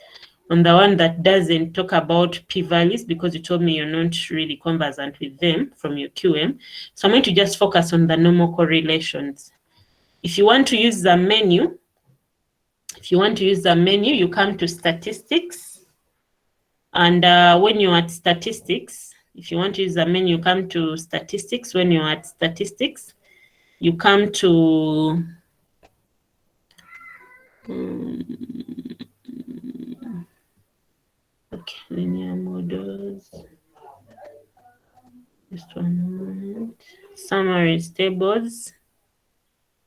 on the one that doesn't talk about p-values because you told me you're not really conversant with them from your QM. So I'm going to just focus on the normal correlations. If you want to use the menu, you come to statistics. And when you're at statistics, if you want to use the menu, you come to statistics. When you're at statistics, you come to okay, linear models. Just one moment. Summaries, tables,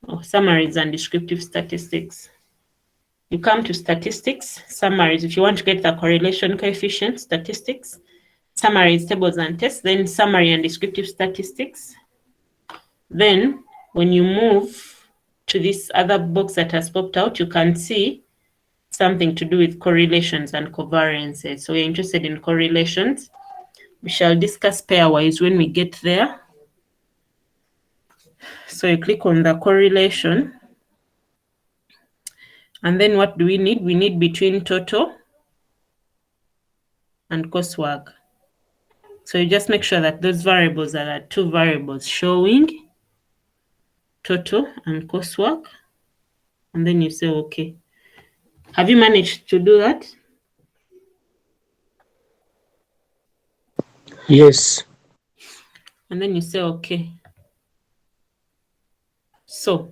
or summaries and descriptive statistics. You come to statistics, summaries. If you want to get the correlation coefficient, statistics, summaries, tables, and tests, then summary and descriptive statistics. Then when you move to this other box that has popped out, you can see something to do with correlations and covariances. So we're interested in correlations. We shall discuss pairwise when we get there. So you click on the correlation. And then what do we need? We need between total and coursework. So you just make sure that those variables are two variables showing total and coursework. And then you say, okay. Have you managed to do that? Yes. And then you say, okay. So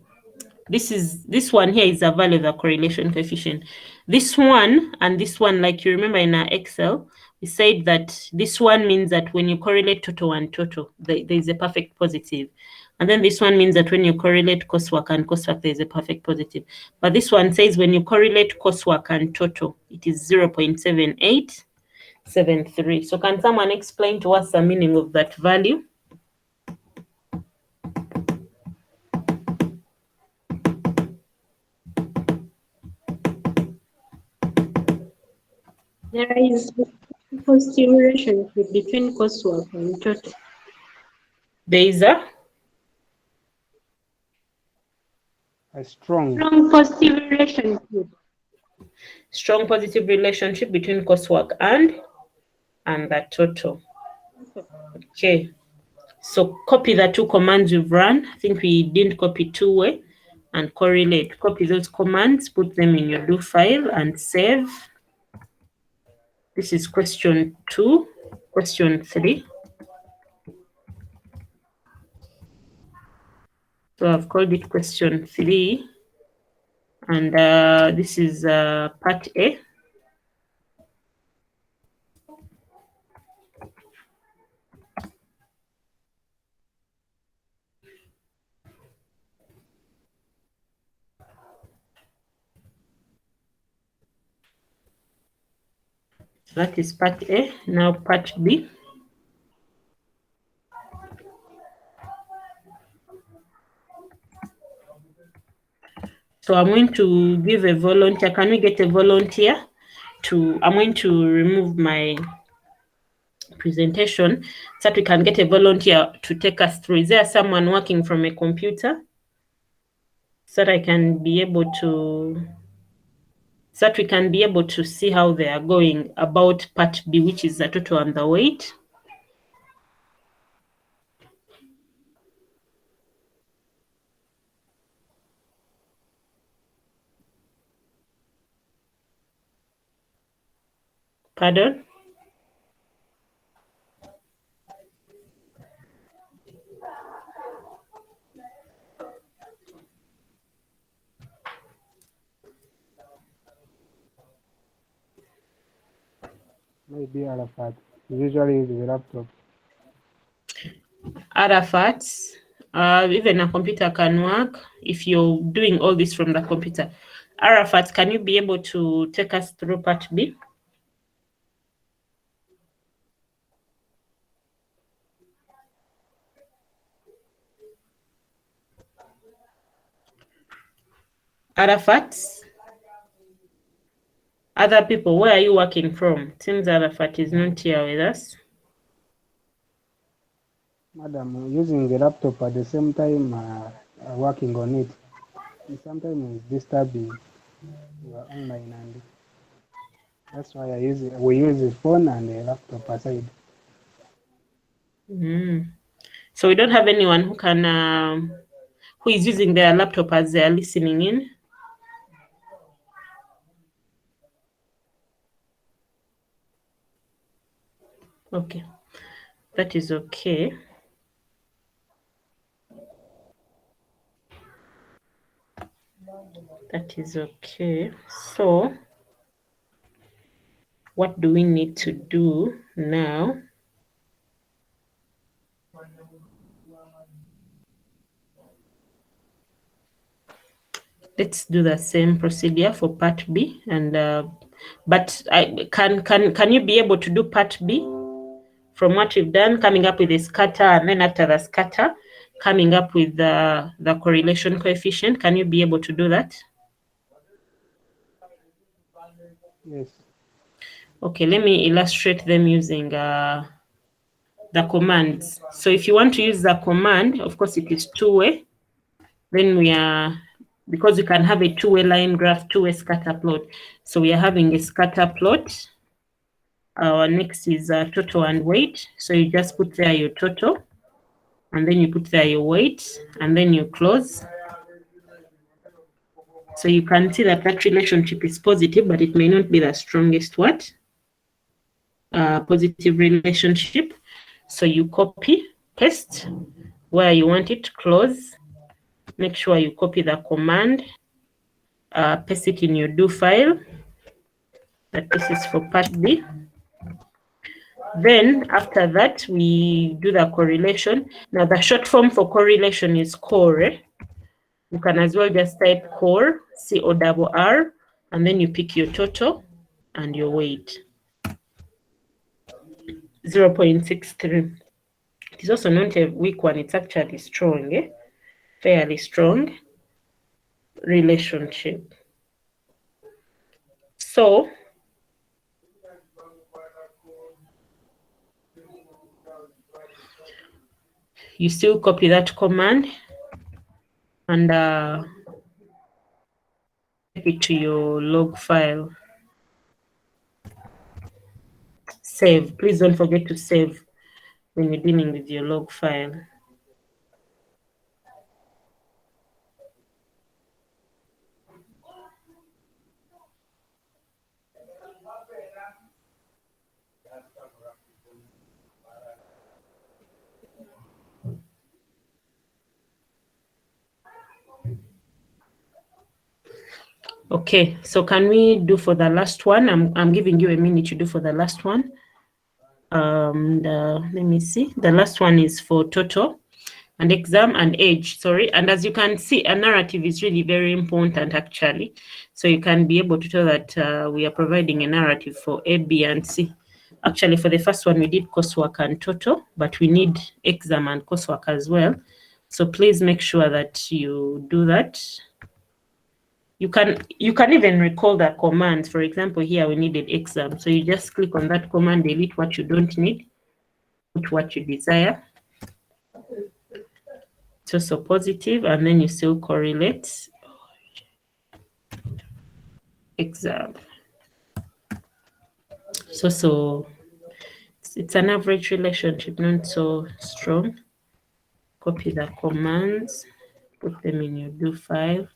this one here is the value of the correlation coefficient. This one and this one, like you remember in our Excel, we said that this one means that when you correlate total and total, there is a perfect positive. And then this one means that when you correlate coursework and coursework, there is a perfect positive. But this one says when you correlate coursework and total, it is 0.7873. So can someone explain to us the meaning of that value? There is a positive relationship between coursework and total. There is a Strong. strong positive relationship between coursework and the total. Okay. So copy the two commands we've run. I think we didn't copy two-way and correlate. Copy those commands, put them in your do file and save. This is question 2, question 3. So I've called it question 3. And this is part A. That is part A. Now part B. So I'm going to give a volunteer. Can we get a volunteer? I'm going to remove my presentation so that we can get a volunteer to take us through. Is there someone working from a computer so that we can be able to see how they are going about part B, which is the total and the weight? Pardon? Maybe Arafat. Usually use the laptop. Arafat, even a computer can work if you're doing all this from the computer. Arafat, can you be able to take us through part B? Arafat? Other people, where are you working from? Seems Arafat is not here with us. Madam, using the laptop at the same time working on it, sometimes it's disturbing your online, and that's why we use the phone and the laptop aside. So we don't have anyone who can who is using their laptop as they're listening in. Okay, that is okay. That is okay. So what do we need to do now? Let's do the same procedure for part B, and but can you be able to do part B from what we've done, coming up with a scatter, and then after the scatter, coming up with the correlation coefficient? Can you be able to do that? Yes. Okay, let me illustrate them using the commands. So if you want to use the command, of course it is two-way. Then we are, because you can have a two-way line graph, two-way scatter plot. So we are having a scatter plot. Our next is total and weight. So you just put there your total, and then you put there your weight, and then you close. So you can see that that relationship is positive, but it may not be the strongest what? Positive relationship. So you copy, paste where you want it, close. Make sure you copy the command, paste it in your do file. That this is for part B. Then after that, we do the correlation. Now the short form for correlation is core. You can as well just type core, CORR, and then you pick your total and your weight. 0.63. It is also not a weak one, it's actually strong, fairly strong relationship. So you still copy that command and take it to your log file. Save. Please don't forget to save when you're dealing with your log file. Okay, so can we do for the last one? I'm giving you a minute to do for the last one. Let me see. The last one is for total and exam and age, sorry. And as you can see, a narrative is really very important actually. So you can be able to tell that we are providing a narrative for A, B, and C. Actually, for the first one, we did coursework and total, but we need exam and coursework as well. So please make sure that you do that. You can even recall the command. For example, here we needed exam. So you just click on that command, delete what you don't need, put what you desire. It's also positive, and then you still correlate exam. So it's an average relationship, not so strong. Copy the commands, put them in your do file.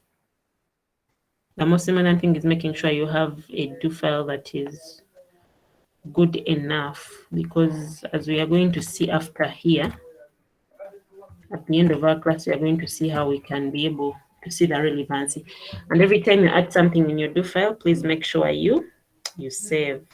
The most important thing is making sure you have a do file that is good enough, because as we are going to see after here, at the end of our class, we are going to see how we can be able to see the relevancy. And every time you add something in your do file, please make sure you save.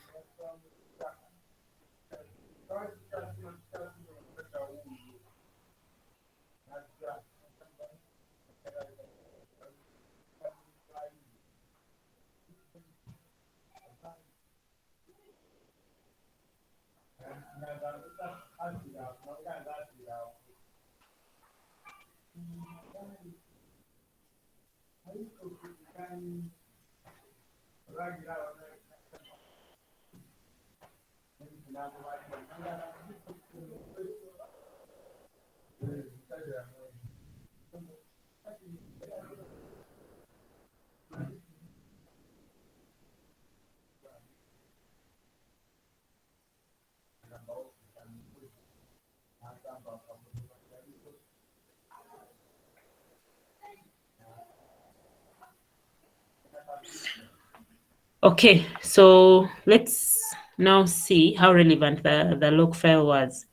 Okay, so let's now see how relevant the log file was.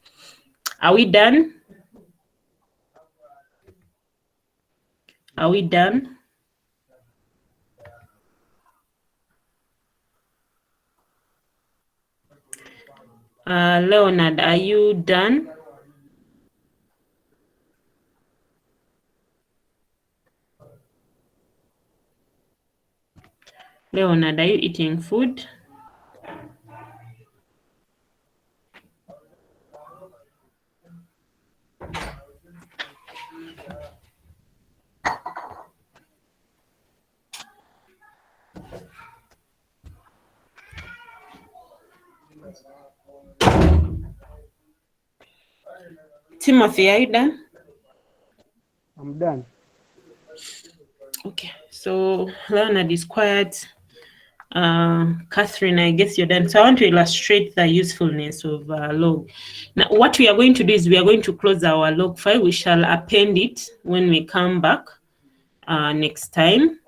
Are we done? Are we done? Leonard, are you done? Leonard, are you eating food? Timothy, are you done? I'm done. Okay, so Leonard is quiet. Catherine, I guess you're done. So I want to illustrate the usefulness of log. Now, what we are going to do is we are going to close our log file. We shall append it when we come back next time.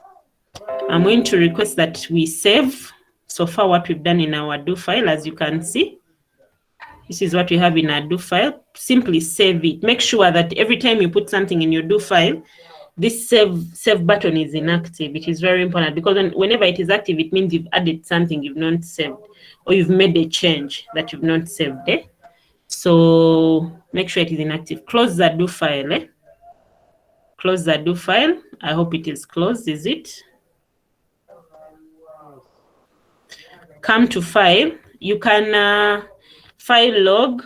I'm going to request that we save so far what we've done in our do file. As you can see, this is what we have in our do file. Simply save it. Make sure that every time you put something in your do file, this save button is inactive. It is very important because whenever it is active, it means you've added something you've not saved or you've made a change that you've not saved. So make sure it is inactive. Close the do file. Close the do file. I hope it is closed. Is it? Come to file. You can file log.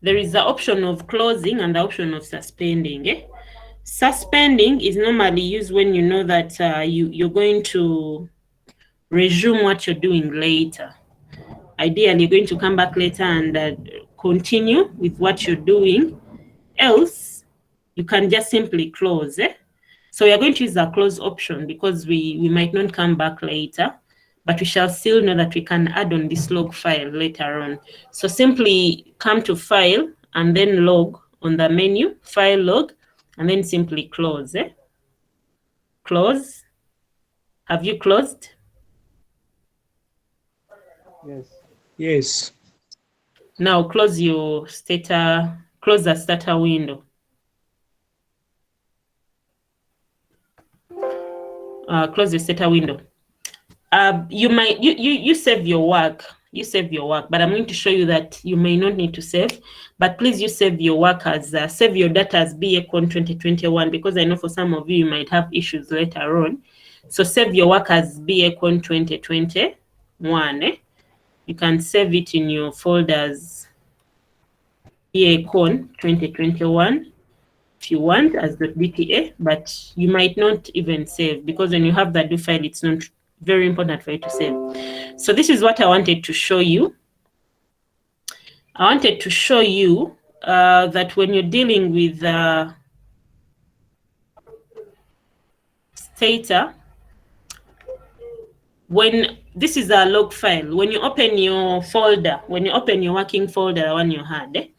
There is the option of closing and the option of suspending. Suspending is normally used when you know that you're going to resume what you're doing later. Ideally, you're going to come back later and continue with what you're doing. Else, you can just simply close. So we are going to use the close option because we might not come back later, but we shall still know that we can add on this log file later on. So simply come to file and then log on the menu, file log, and then simply close. Close. Have you closed? Yes. Yes. Now close your starter, close the starter window. Close the starter window. You save your work. You save your work, but I'm going to show you that you may not need to save. But please, you save your work as save your data as BACon 2021 because I know for some of you might have issues later on. So save your work as BACon 2021. You can save it in your folders BACon 2021 if you want as .bta, but you might not even save because when you have that do file, it's not very important for you to save. So this is what I wanted to show you. I wanted to show you that when you're dealing with Stata, when this is a log file, when you open your folder, when you open your working folder, the one you had,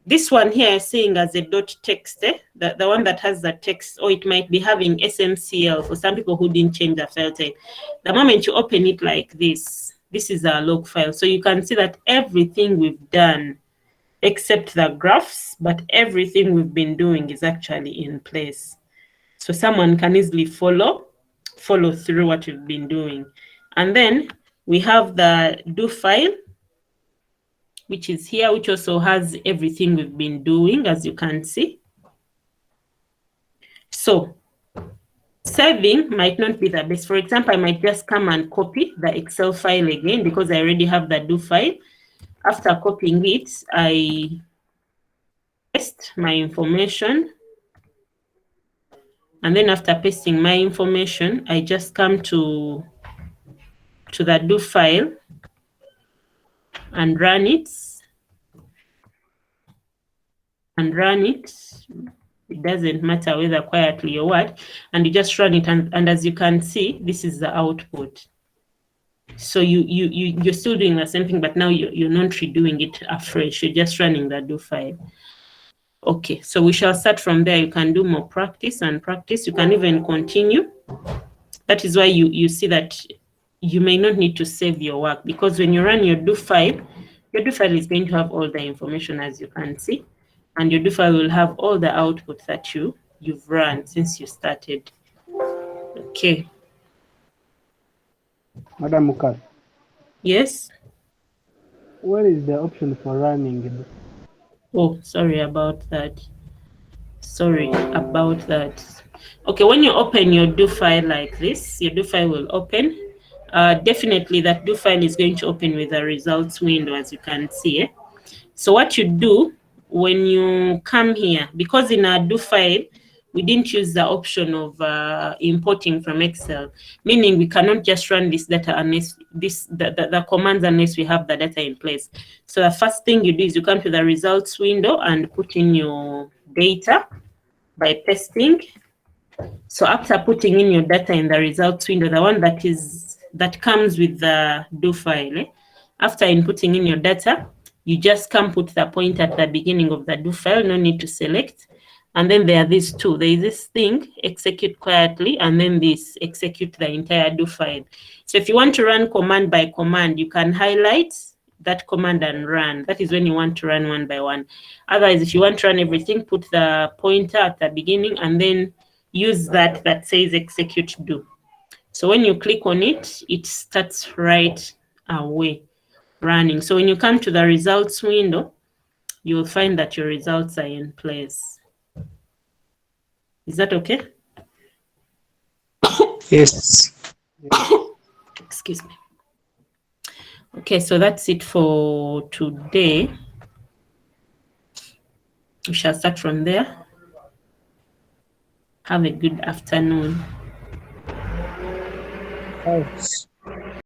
this one here is saying as a .text, the one that has the text, or it might be having SMCL for some people who didn't change the file type. The moment you open it like this is a log file. So you can see that everything we've done, except the graphs, but everything we've been doing is actually in place. So someone can easily follow through what we've been doing. And then we have the do file, which is here, which also has everything we've been doing, as you can see. So saving might not be the best. For example, I might just come and copy the Excel file again because I already have the do file. After copying it, I paste my information And then after pasting my information, I just come to the do file and run it. It doesn't matter whether quietly or what, and you just run it, and as you can see, this is the output. So you're still doing the same thing, but now you're not redoing it afresh. You're just running the do file. Okay, so we shall start from there. You can do more practice and practice. You can even continue. That is why you see that you may not need to save your work, because when you run your do file is going to have all the information, as you can see, and your do file will have all the output that you've run since you started. Okay. Madam Mukat, Yes. where is the option for running? Oh, sorry about that. Okay, when you open your do file like this, your do file will open. Definitely that do file is going to open with the results window, as you can see. So what you do when you come here, because in our do file, we didn't use the option of importing from Excel, meaning we cannot just run this data unless the commands unless we have the data in place. So the first thing you do is you come to the results window and put in your data by pasting. So after putting in your data in the results window, the one that comes with the do file, after inputting in your data, you just come put the point at the beginning of the do file, no need to select. And then there are these two. There is this thing, execute quietly, and then this, execute the entire do file. So if you want to run command by command, you can highlight that command and run. That is when you want to run one by one. Otherwise, if you want to run everything, put the pointer at the beginning and then use that says execute do. So when you click on it, it starts right away running. So when you come to the results window, you'll find that your results are in place. Is that okay? Yes. Excuse me. Okay, so that's it for today. We shall start from there. Have a good afternoon. Thanks.